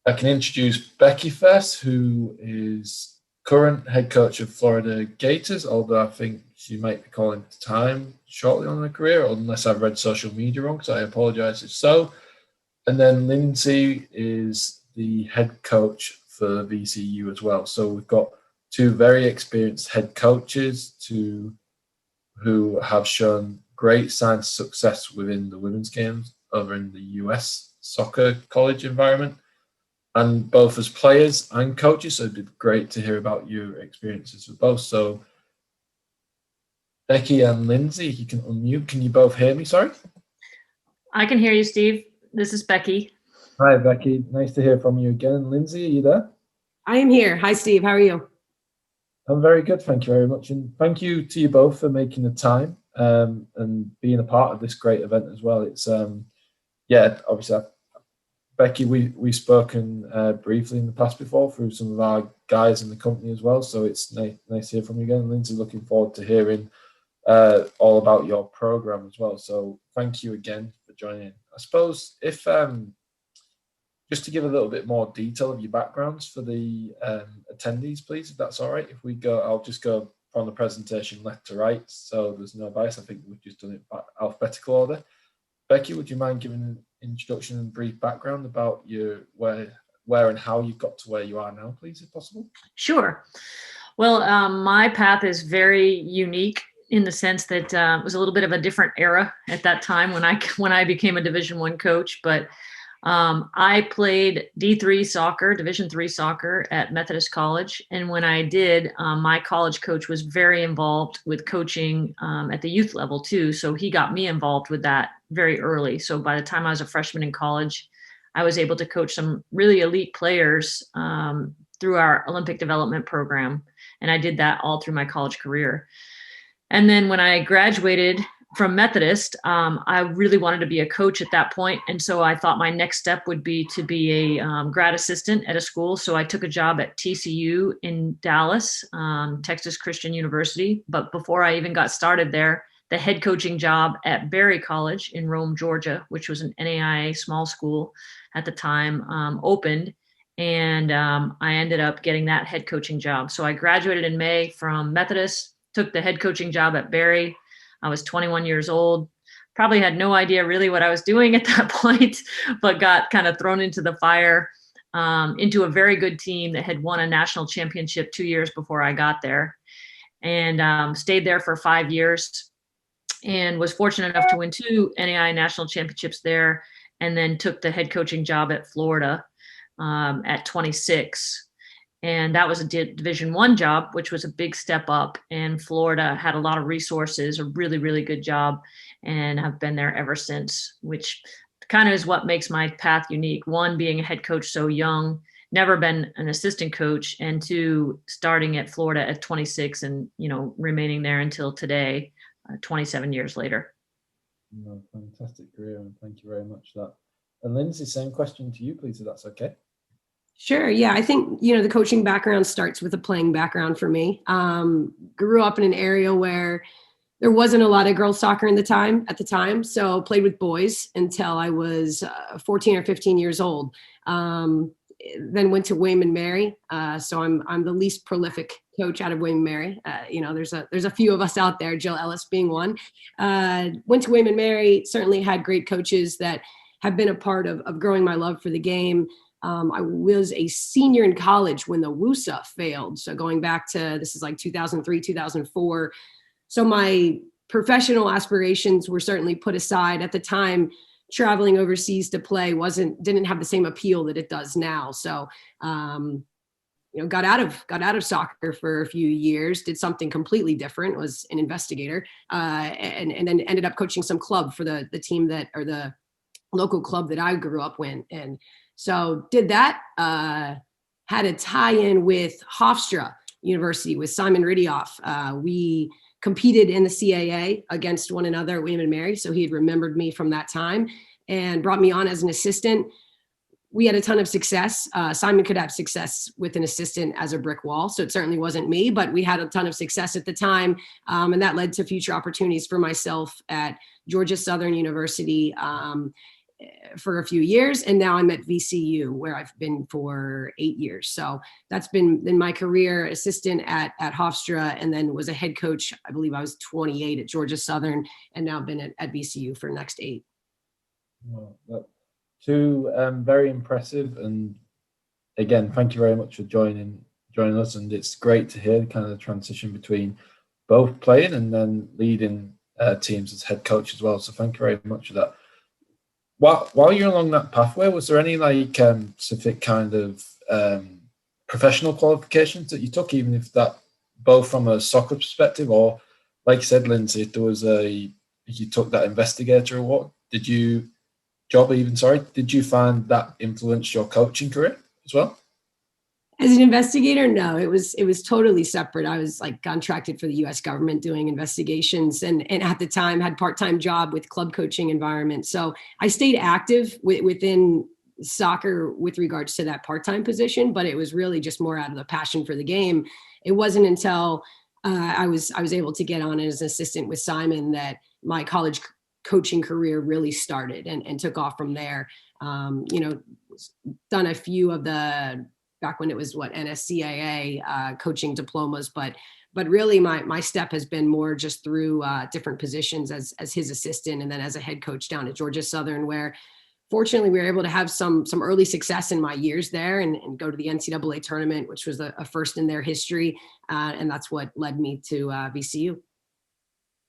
I can introduce Becky first, who is current head coach of Florida Gators, although I think she might be calling time shortly on her career, unless I've read social media wrong, so I apologize if so. And then Lindsey is the head coach for VCU as well. So we've got two very experienced head coaches who have shown great signs of success within the women's games over in the US soccer college environment, and both as players and coaches. So it'd be great to hear about your experiences with both. So Becky and Lindsey, you can unmute. Can you both hear me? Sorry. I can hear you, Steve. This is Becky. Hi, Becky. Nice to hear from you again. Lindsey, are you there? I am here. Hi, Steve. How are you? I'm very good. Thank you very much. And thank you to you both for making the time and being a part of this great event as well. It's, obviously, Becky, we've spoken briefly in the past before through some of our guys in the company as well. So it's nice to hear from you again. Lindsey, looking forward to hearing all about your program as well. So thank you again for joining in. I suppose if just to give a little bit more detail of your backgrounds for the attendees, please, if that's all right. If we go, I'll just go from the presentation left to right, so there's no bias. I think we've just done it by alphabetical order. Becky, would you mind giving an introduction and brief background about your where and how you got to where you are now, please, if possible? Sure. Well, my path is very unique in the sense that it was a little bit of a different era at that time when I became a Division I coach, but I played D3 soccer, Division III soccer at Methodist College. And when I did, my college coach was very involved with coaching at the youth level too. So he got me involved with that very early. So by the time I was a freshman in college, I was able to coach some really elite players through our Olympic development program. And I did that all through my college career. And then when I graduated from Methodist, I really wanted to be a coach at that point. And so I thought my next step would be to be a grad assistant at a school. So I took a job at TCU in Dallas, Texas Christian University. But before I even got started there, the head coaching job at Berry College in Rome, Georgia, which was an NAIA small school at the time, opened. And I ended up getting that head coaching job. So I graduated in May from Methodist, took the head coaching job at Berry. I was 21 years old, probably had no idea really what I was doing at that point, but got kind of thrown into the fire, into a very good team that had won a national championship 2 years before I got there, and stayed there for 5 years and was fortunate enough to win 2 NAIA national championships there, and then took the head coaching job at Florida at 26. And that was a Division I job, which was a big step up. And Florida had a lot of resources, a really, really good job, and have been there ever since, which kind of is what makes my path unique. One, being a head coach so young, never been an assistant coach, and two, starting at Florida at 26 and, remaining there until today, 27 years later. No, fantastic career, and thank you very much for that. And Lindsey, same question to you, please, if that's okay. Sure. Yeah, I think, the coaching background starts with a playing background for me. Grew up in an area where there wasn't a lot of girls soccer at the time. So played with boys until I was 14 or 15 years old. Then went to William and Mary. So I'm the least prolific coach out of William and Mary. There's a few of us out there, Jill Ellis being one. Went to William and Mary, certainly had great coaches that have been a part of growing my love for the game. I was a senior in college when the WUSA failed. So going back to, this is like 2003, 2004. So my professional aspirations were certainly put aside at the time. Traveling overseas to play didn't have the same appeal that it does now. So, got out of soccer for a few years, did something completely different, was an investigator, and then ended up coaching some club for the team or the local club that I grew up in. And so did that, had a tie-in with Hofstra University with Simon Ridioff. We competed in the CAA against one another at William and Mary. So he had remembered me from that time and brought me on as an assistant. We had a ton of success. Simon could have success with an assistant as a brick wall. So it certainly wasn't me, but we had a ton of success at the time. And that led to future opportunities for myself at Georgia Southern University, for a few years, and now I'm at VCU, where I've been for 8 years. So that's been in my career: assistant at Hofstra, and then was a head coach. I believe I was 28 at Georgia Southern, and now been at VCU for the next 8. Well, two very impressive, and again, thank you very much for joining us. And it's great to hear kind of the transition between both playing and then leading teams as head coach as well. So thank you very much for that. While you're along that pathway, was there any specific kind of professional qualifications that you took, even if that both from a soccer perspective, or like you said, Lindsey, if there was you took that investigator award, did you find that influenced your coaching career as well? As an investigator, no, it was totally separate. I was contracted for the U.S. government doing investigations, and at the time had part-time job with club coaching environment. So I stayed active within soccer with regards to that part-time position, but it was really just more out of the passion for the game. It wasn't until I was able to get on as an assistant with Simon that my college coaching career really started and took off from there. Done a few of the, back when it was NSCAA coaching diplomas, but really my step has been more just through different positions as his assistant, and then as a head coach down at Georgia Southern, where fortunately we were able to have some early success in my years there and go to the NCAA tournament, which was a first in their history. And that's what led me to VCU.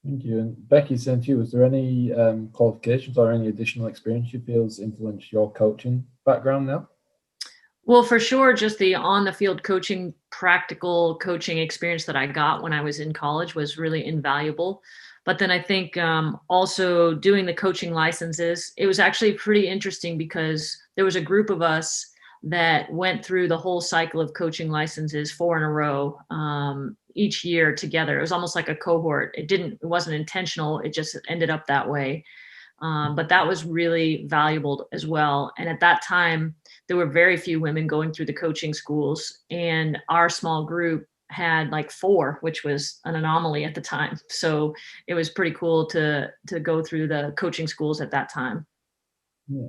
Thank you. And Becky, same to you, was there any qualifications or any additional experience you feel has influenced your coaching background now? Well, for sure, just the on-the-field coaching, practical coaching experience that I got when I was in college was really invaluable. But then I think also doing the coaching licenses, it was actually pretty interesting because there was a group of us that went through the whole cycle of coaching licenses 4 in a row each year together. It was almost like a cohort. It wasn't intentional. It just ended up that way. But that was really valuable as well. And at that time, there were very few women going through the coaching schools, and our small group had 4, which was an anomaly at the time. So it was pretty cool to go through the coaching schools at that time. Yeah,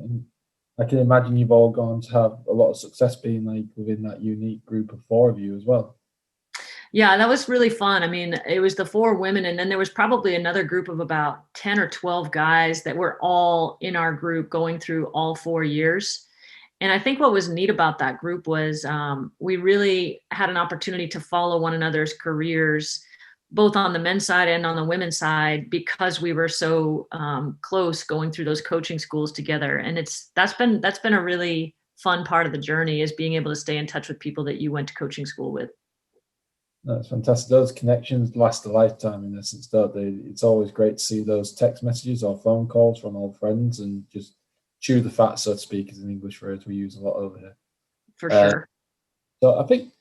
I can imagine you've all gone to have a lot of success being within that unique group of 4 of you as well. Yeah, that was really fun. I mean, it was the 4 women, and then there was probably another group of about 10 or 12 guys that were all in our group going through all 4 years. And I think what was neat about that group was we really had an opportunity to follow one another's careers, both on the men's side and on the women's side, because we were so close going through those coaching schools together. And that's been a really fun part of the journey, is being able to stay in touch with people that you went to coaching school with. That's fantastic. Those connections last a lifetime in essence, don't they? It's always great to see those text messages or phone calls from old friends and just chew the fat, so to speak, is an English phrase we use a lot over here. For sure. So I think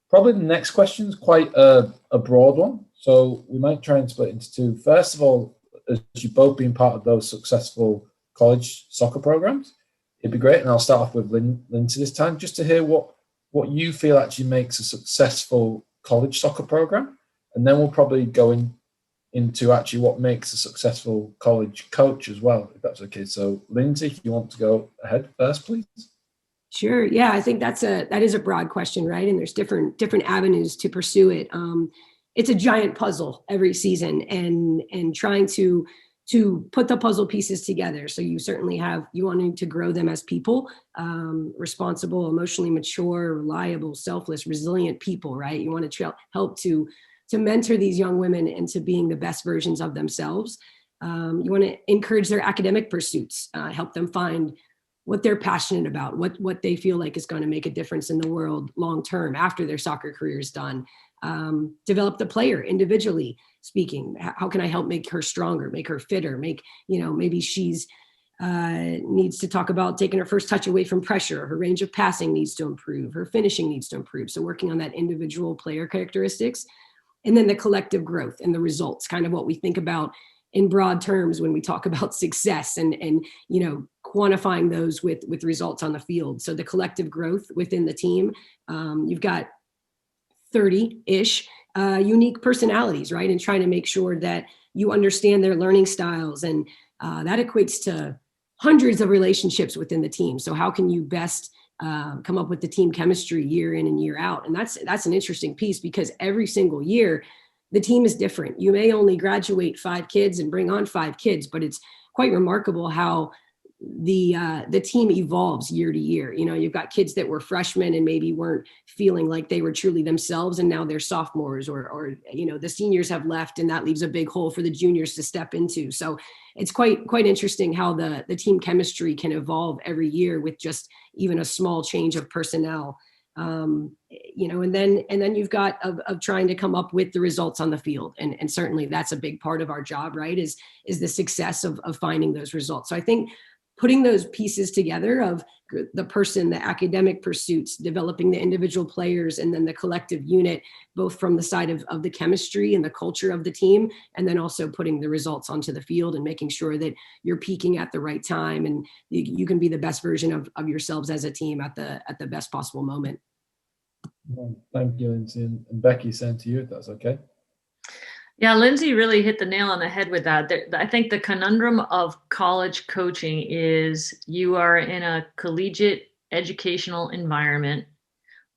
probably the next question is quite a broad one. So we might try and split into 2. First of all, as you've both been part of those successful college soccer programs, it'd be great, and I'll start off with Lindsey this time, just to hear what you feel actually makes a successful college soccer program, and then we'll probably go into actually what makes a successful college coach as well, if that's okay. So Lindsey, if you want to go ahead first, please. Sure. Yeah, I think that is a broad question, right? And there's different avenues to pursue it. It's a giant puzzle every season, and trying to put the puzzle pieces together. So you certainly you wanting to grow them as people, responsible, emotionally mature, reliable, selfless, resilient people, right? You want to help to mentor these young women into being the best versions of themselves. You want to encourage their academic pursuits, help them find what they're passionate about, what they feel like is going to make a difference in the world long-term after their soccer career is done. Develop the player individually speaking. How can I help make her stronger, make her fitter, maybe she's needs to talk about taking her first touch away from pressure. Her range of passing needs to improve. Her finishing needs to improve. So working on that individual player characteristics, and then the collective growth and the results, kind of what we think about in broad terms when we talk about success and quantifying those with results on the field. So the collective growth within the team, you've got 30-ish unique personalities, right? And trying to make sure that you understand their learning styles. And that equates to hundreds of relationships within the team. So how can you best come up with the team chemistry year in and year out? And that's an interesting piece, because every single year the team is different. You may only graduate 5 kids and bring on 5 kids, but it's quite remarkable how the team evolves year to year. You know, you've got kids that were freshmen and maybe weren't feeling like they were truly themselves, and now they're sophomores, or you know, the seniors have left, and that leaves a big hole for the juniors to step into. So it's quite interesting how the team chemistry can evolve every year with just even a small change of personnel. You know, and then you've got of trying to come up with the results on the field, and certainly that's a big part of our job, right? Is the success of finding those results. So I think putting those pieces together of the person, the academic pursuits, developing the individual players, and then the collective unit, both from the side of the chemistry and the culture of the team, and then also putting the results onto the field and making sure that you're peaking at the right time and you can be the best version of yourselves as a team at the best possible moment. Well, thank you, Lindsey. And Becky, same to you, if that's okay. Yeah, Lindsey really hit the nail on the head with that. I think the conundrum of college coaching is you are in a collegiate educational environment,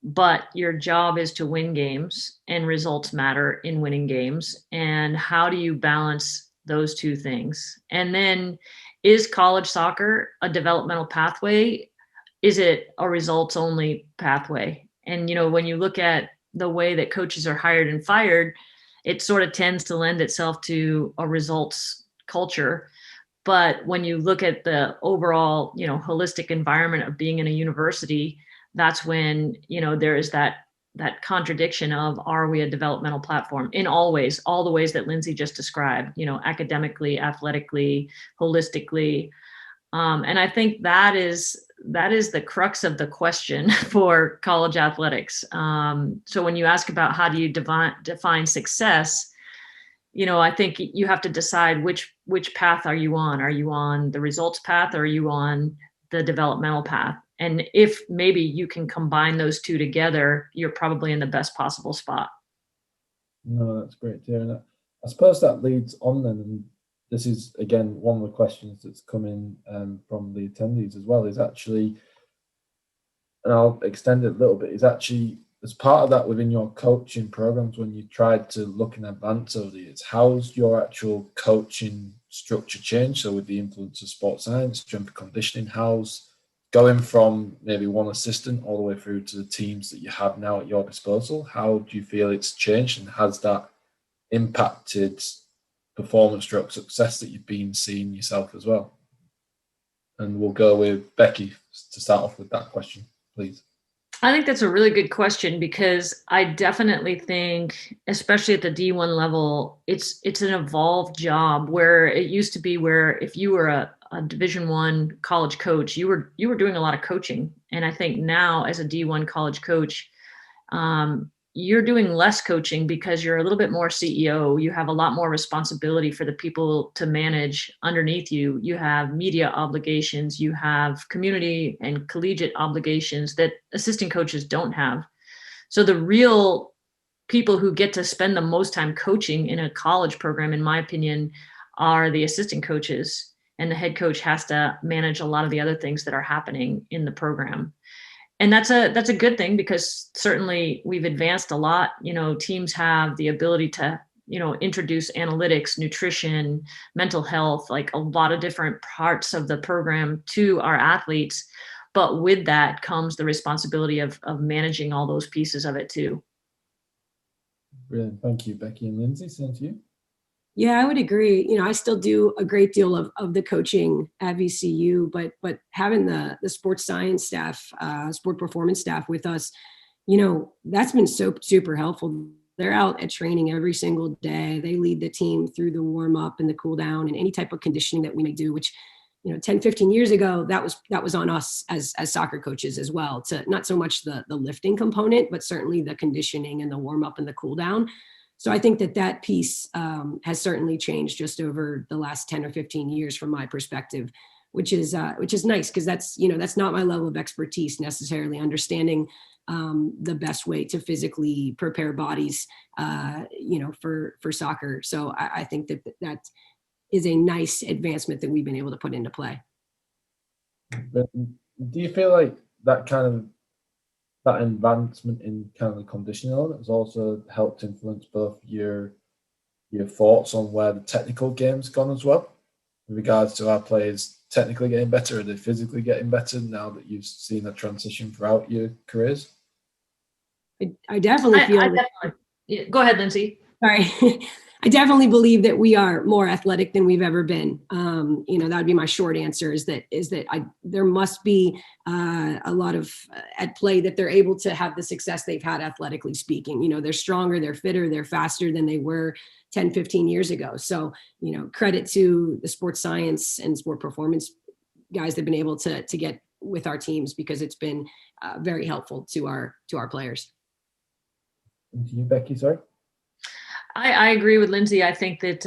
but your job is to win games, and results matter in winning games. And how do you balance those two things? And then, is college soccer a developmental pathway? Is it a results only pathway? And, you know, when you look at the way that coaches are hired and fired, it sort of tends to lend itself to a results culture. But when you look at the overall, you know, holistic environment of being in a university, that's when, you know, there is that contradiction of, are we a developmental platform in all ways, all the ways that Lindsey just described, you know, academically, athletically, holistically. And I think that is the crux of the question for college athletics. So when you ask about how do you define success, you know, I think you have to decide which path are you on? Are you on the results path, or are you on the developmental path? And if maybe you can combine those two together, you're probably in the best possible spot. No, that's great to hear. And I suppose that leads on then, and this is again one of the questions that's coming from the attendees as well, is actually, and I'll extend it a little bit, is actually as part of that within your coaching programs, when you tried to look in advance over the years, how's your actual coaching structure changed? So with the influence of sports science, strength and conditioning, how's going from maybe one assistant all the way through to the teams that you have now at your disposal? How do you feel it's changed, and has that impacted performance stroke success that you've been seeing yourself as well? And we'll go with Becky to start off with that question, please. I think that's a really good question, because I definitely think, especially at the D1 level, it's an evolved job, where it used to be where if you were a Division I college coach, you were doing a lot of coaching. And I think now, as a D1 college coach, you're doing less coaching because you're a little bit more CEO. You have a lot more responsibility for the people to manage underneath you. You have media obligations, you have community and collegiate obligations that assistant coaches don't have. So the real people who get to spend the most time coaching in a college program, in my opinion, are the assistant coaches. And the head coach has to manage a lot of the other things that are happening in the program. And that's a good thing, because certainly we've advanced a lot. You know, teams have the ability to, you know, introduce analytics, nutrition, mental health, like a lot of different parts of the program to our athletes. But with that comes the responsibility of managing all those pieces of it too. Brilliant. Thank you, Becky and Lindsey. Same to you. Yeah, I would agree. You know, I still do a great deal of the coaching at VCU, but having the sports science staff, sport performance staff with us, you know, that's been so super helpful. They're out at training every single day. They lead the team through the warm up and the cool down and any type of conditioning that we may do, which, you know, 10, 15 years ago, that was on us as soccer coaches as well, to not so much the lifting component, but certainly the conditioning and the warm up and the cool down. So I think that piece has certainly changed just over the last 10 or 15 years from my perspective, which is nice, because that's not my level of expertise necessarily, understanding the best way to physically prepare bodies, for soccer. So I think that is a nice advancement that we've been able to put into play. But do you feel like that advancement in kind of the conditioning element has also helped influence both your thoughts on where the technical game's gone as well, in regards to our players technically getting better? Are they physically getting better now that you've seen a transition throughout your careers? I definitely feel. Yeah, go ahead, Lindsey. Sorry. I definitely believe that we are more athletic than we've ever been. That would be my short answer. There must be a lot of at play that they're able to have the success they've had athletically speaking. They're stronger, they're fitter, they're faster than they were 10, 15 years ago. So, credit to the sports science and sport performance guys that have been able to get with our teams, because it's been very helpful to our players. And to you, Becky, sorry. I agree with Lindsey. I think that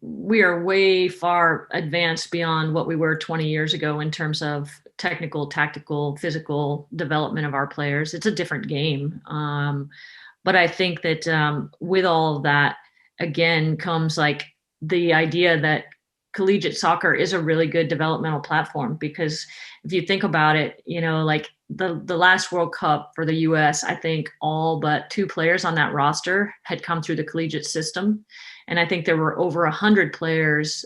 we are way far advanced beyond what we were 20 years ago in terms of technical, tactical, physical development of our players. It's a different game. But I think that with all of that, again, comes like the idea that collegiate soccer is a really good developmental platform, because if you think about it, like the last World Cup for the US, I think all but 2 players on that roster had come through the collegiate system. And I think there were over 100 players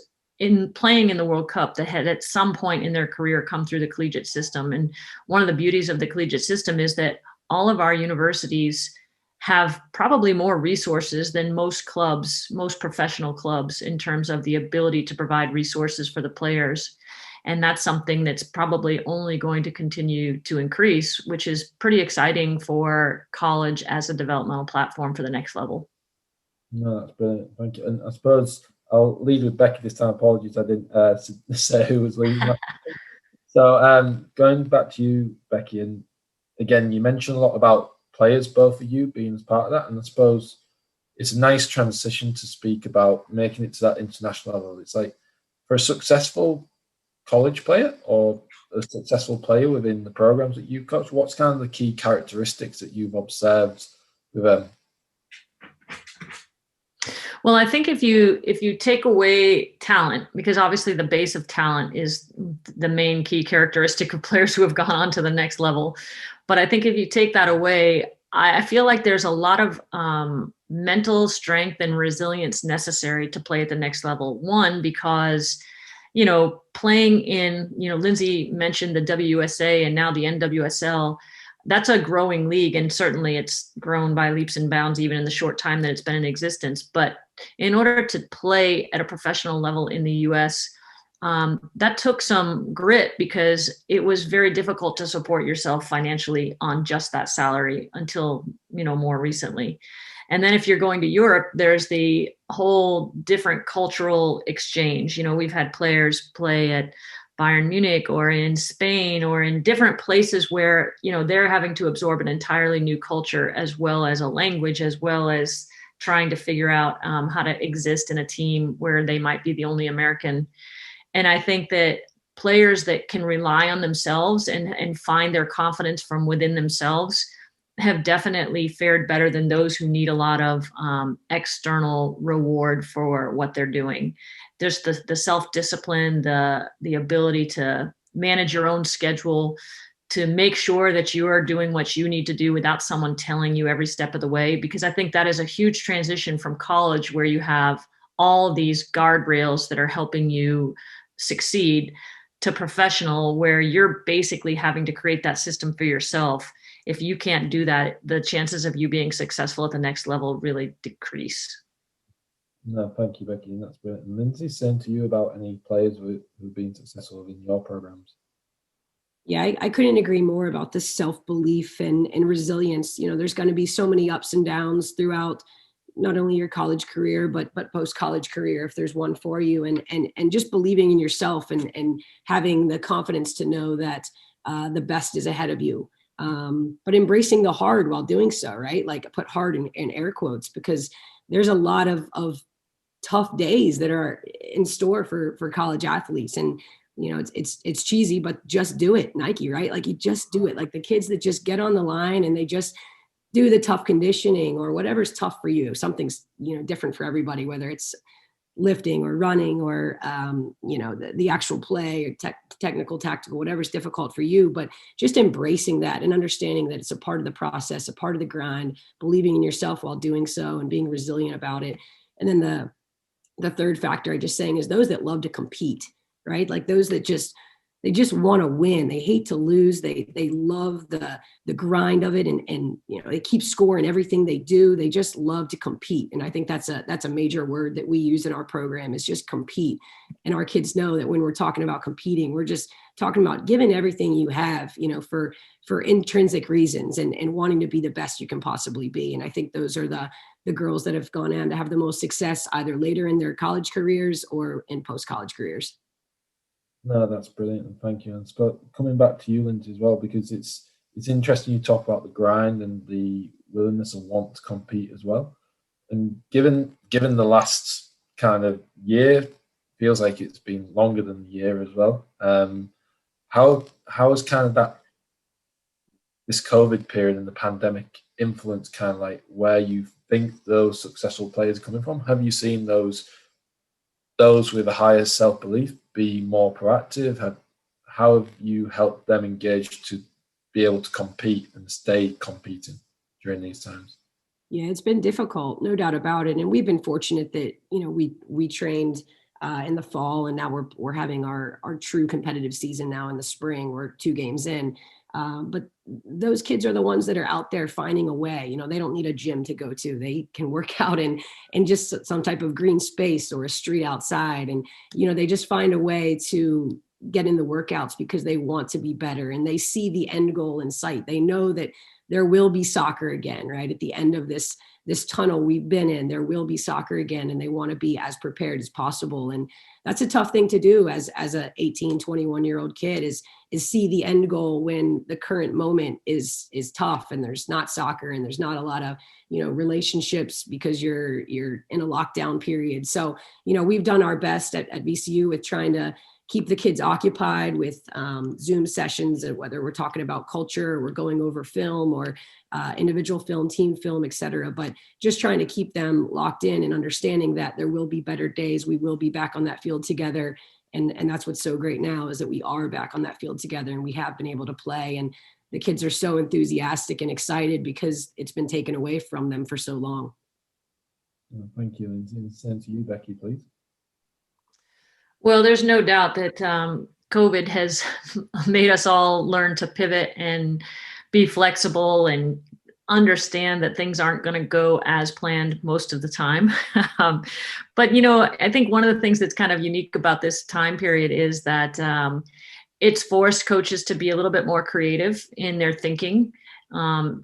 playing in the World Cup that had at some point in their career come through the collegiate system. And one of the beauties of the collegiate system is that all of our universities have probably more resources than most clubs, most professional clubs, in terms of the ability to provide resources for the players. And that's something that's probably only going to continue to increase, which is pretty exciting for college as a developmental platform for the next level. No, that's brilliant. Thank you. And I suppose I'll lead with Becky this time. Apologies, I didn't say who was leading. So going back to you, Becky, and again, you mentioned a lot about players, both of you being as part of that, and I suppose it's a nice transition to speak about making it to that international level. It's like, for a successful college player or a successful player within the programs that you've coached, what's kind of the key characteristics that you've observed with them? Well, I think if you take away talent, because obviously the base of talent is the main key characteristic of players who have gone on to the next level. But I think if you take that away, I feel like there's a lot of mental strength and resilience necessary to play at the next level. One, because, playing in, Lindsey mentioned the WUSA and now the NWSL. That's a growing league, and certainly it's grown by leaps and bounds even in the short time that it's been in existence. But in order to play at a professional level in the US, that took some grit, because it was very difficult to support yourself financially on just that salary until, more recently. And then if you're going to Europe, there's the whole different cultural exchange. We've had players play at Bayern Munich or in Spain or in different places where, they're having to absorb an entirely new culture, as well as a language, as well as trying to figure out how to exist in a team where they might be the only American. And I think that players that can rely on themselves and find their confidence from within themselves have definitely fared better than those who need a lot of external reward for what they're doing. There's the self-discipline, the ability to manage your own schedule, to make sure that you are doing what you need to do without someone telling you every step of the way. Because I think that is a huge transition from college, where you have all these guardrails that are helping you succeed, to professional, where you're basically having to create that system for yourself. If you can't do that, the chances of you being successful at the next level really decrease. No, thank you, Becky. And that's brilliant. And Lindsey, same to you about any players who've been successful in your programs. Yeah, I couldn't agree more about the self-belief and resilience. There's going to be so many ups and downs throughout not only your college career, but post-college career, if there's one for you, and just believing in yourself and having the confidence to know that the best is ahead of you. But embracing the hard while doing so, right? Like, I put hard in air quotes, because there's a lot of tough days that are in store for college athletes. And, it's cheesy, but just do it, Nike, right? Like, you just do it. Like the kids that just get on the line and they just do the tough conditioning or whatever's tough for you. Something's, different for everybody, whether it's, lifting or running or, the actual play or technical, tactical, whatever's difficult for you, but just embracing that and understanding that it's a part of the process, a part of the grind, believing in yourself while doing so and being resilient about it. And then the third factor I just saying is those that love to compete, right? Like those that they just want to win. They hate to lose. They love the grind of it, and they keep score in everything they do. They just love to compete, and I think that's a major word that we use in our program is just compete. And our kids know that when we're talking about competing, we're just talking about giving everything you have, for intrinsic reasons and wanting to be the best you can possibly be. And I think those are the girls that have gone on to have the most success either later in their college careers or in post-college careers. No, that's brilliant, and thank you. And coming back to you, Lindsey, as well, because it's interesting you talk about the grind and the willingness and want to compete as well. And given the last kind of year, feels like it's been longer than the year as well. How has kind of this COVID period and the pandemic influenced kind of like where you think those successful players are coming from? Have you seen those with a higher self-belief be more proactive? How have you helped them engage to be able to compete and stay competing during these times? Yeah, it's been difficult, no doubt about it. And we've been fortunate that, we trained in the fall, and now we're having our true competitive season now in the spring. We're 2 games in. But those kids are the ones that are out there finding a way. They don't need a gym to go to. They can work out in just some type of green space or a street outside. And, they just find a way to get in the workouts because they want to be better and they see the end goal in sight. They know that there will be soccer again, right? At the end of this tunnel we've been in, there will be soccer again, and they want to be as prepared as possible. And that's a tough thing to do as a 18, 21-year-old kid is see the end goal when the current moment is tough and there's not soccer and there's not a lot of, relationships because you're in a lockdown period. So, we've done our best at VCU with trying to keep the kids occupied with Zoom sessions, and whether we're talking about culture or we're going over film or individual film, team film, et cetera, but just trying to keep them locked in and understanding that there will be better days. We will be back on that field together. And that's what's so great now is that we are back on that field together and we have been able to play. And the kids are so enthusiastic and excited because it's been taken away from them for so long. Well, thank you, Lindsey. And same to you, Becky, please. Well, there's no doubt that COVID has made us all learn to pivot and be flexible and understand that things aren't going to go as planned most of the time. But, I think one of the things that's kind of unique about this time period is that it's forced coaches to be a little bit more creative in their thinking.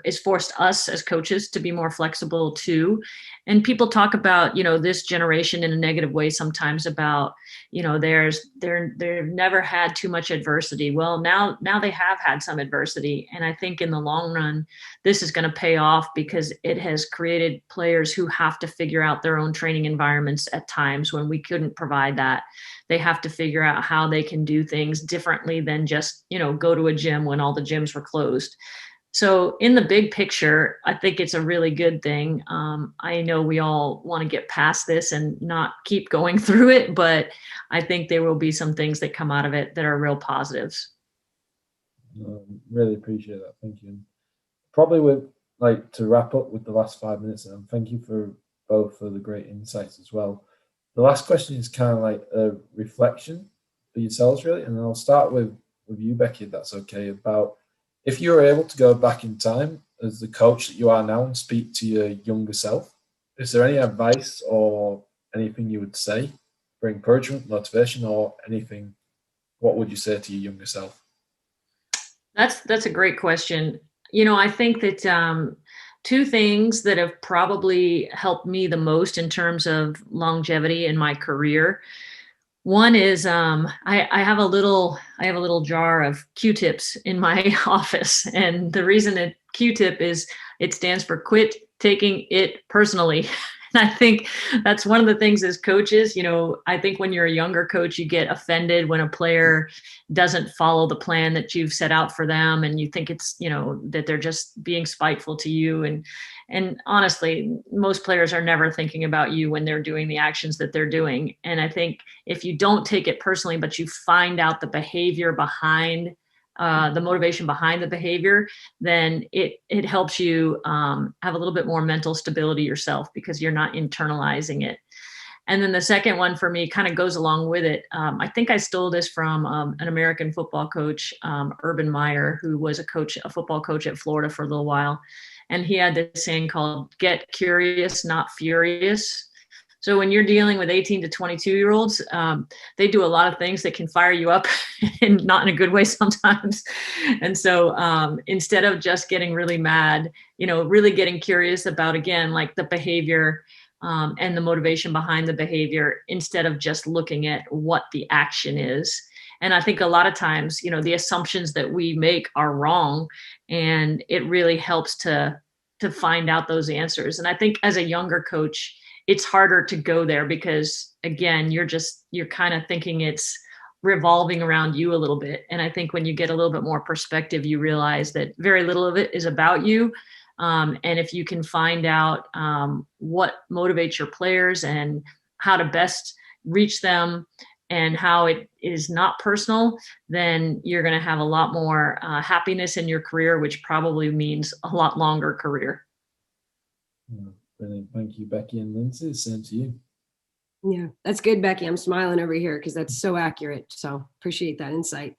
It's forced us as coaches to be more flexible too. And people talk about, this generation in a negative way sometimes about, they've never had too much adversity. Well, now they have had some adversity. And I think in the long run, this is going to pay off because it has created players who have to figure out their own training environments at times when we couldn't provide that. They have to figure out how they can do things differently than just, go to a gym when all the gyms were closed. So in the big picture, I think it's a really good thing. I know we all want to get past this and not keep going through it, but I think there will be some things that come out of it that are real positives. Really appreciate that. Thank you. Probably would like to wrap up with the last 5 minutes, and thank you for both for the great insights as well. The last question is kind of like a reflection for yourselves, really, and I'll start with you, Becky, if that's okay, about if you were able to go back in time as the coach that you are now and speak to your younger self, is there any advice or anything you would say for encouragement, motivation, or anything? What would you say to your younger self? That's a great question. I think that 2 things that have probably helped me the most in terms of longevity in my career. One is I have a little jar of Q-tips in my office, and the reason that Q-tip is it stands for quit taking it personally. And I think that's one of the things as coaches, I think when you're a younger coach, you get offended when a player doesn't follow the plan that you've set out for them. And you think it's, that they're just being spiteful to you. And honestly, most players are never thinking about you when they're doing the actions that they're doing. And I think if you don't take it personally, but you find out the behavior behind the motivation behind the behavior, then it helps you have a little bit more mental stability yourself because you're not internalizing it. And then the second one for me kind of goes along with it. I think I stole this from an American football coach, Urban Meyer, who was a football coach at Florida for a little while. And he had this saying called "get curious, not furious." So when you're dealing with 18 to 22-year-olds, they do a lot of things that can fire you up and not in a good way sometimes. And so instead of just getting really mad, really getting curious about, again, like the behavior and the motivation behind the behavior instead of just looking at what the action is. And I think a lot of times, the assumptions that we make are wrong, and it really helps to find out those answers. And I think as a younger coach, it's harder to go there because, again, you're kind of thinking it's revolving around you a little bit. And I think when you get a little bit more perspective, you realize that very little of it is about you. And if you can find out what motivates your players and how to best reach them and how it is not personal, then you're going to have a lot more happiness in your career, which probably means a lot longer career. Yeah, brilliant. Thank you, Becky and Lindsey. Same to you. Yeah, that's good, Becky. I'm smiling over here because that's so accurate. So appreciate that insight.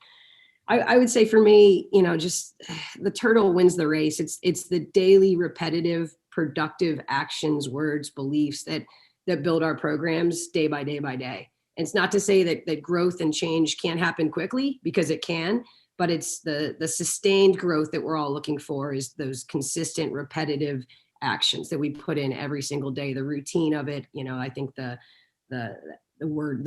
I would say for me, just the turtle wins the race. It's the daily, repetitive, productive actions, words, beliefs that build our programs day by day by day. And it's not to say that growth and change can't happen quickly, because it can, but it's the sustained growth that we're all looking for is those consistent, repetitive actions that we put in every single day, the routine of it. I think the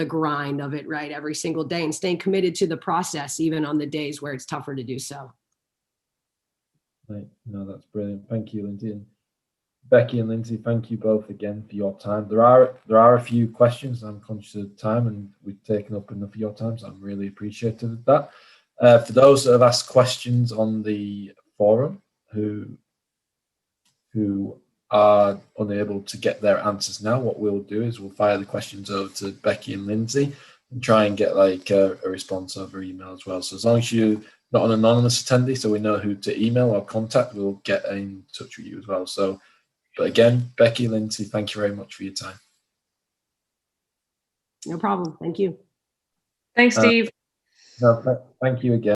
grind of it, right? Every single day, and staying committed to the process, even on the days where it's tougher to do so. Right. No, that's brilliant. Thank you, Lindsey. And Becky and Lindsey, thank you both again for your time. There are a few questions. I'm conscious of time, and we've taken up enough of your time, so I'm really appreciative of that. For those that have asked questions on the forum who are unable to get their answers now, what we'll do is we'll fire the questions over to Becky and Lindsey and try and get like a response over email as well. So as long as you're not an anonymous attendee, so we know who to email or contact, we'll get in touch with you as well. So, but again, Becky, Lindsey, thank you very much for your time. No problem. Thank you. Thanks, Steve. No, thank you again.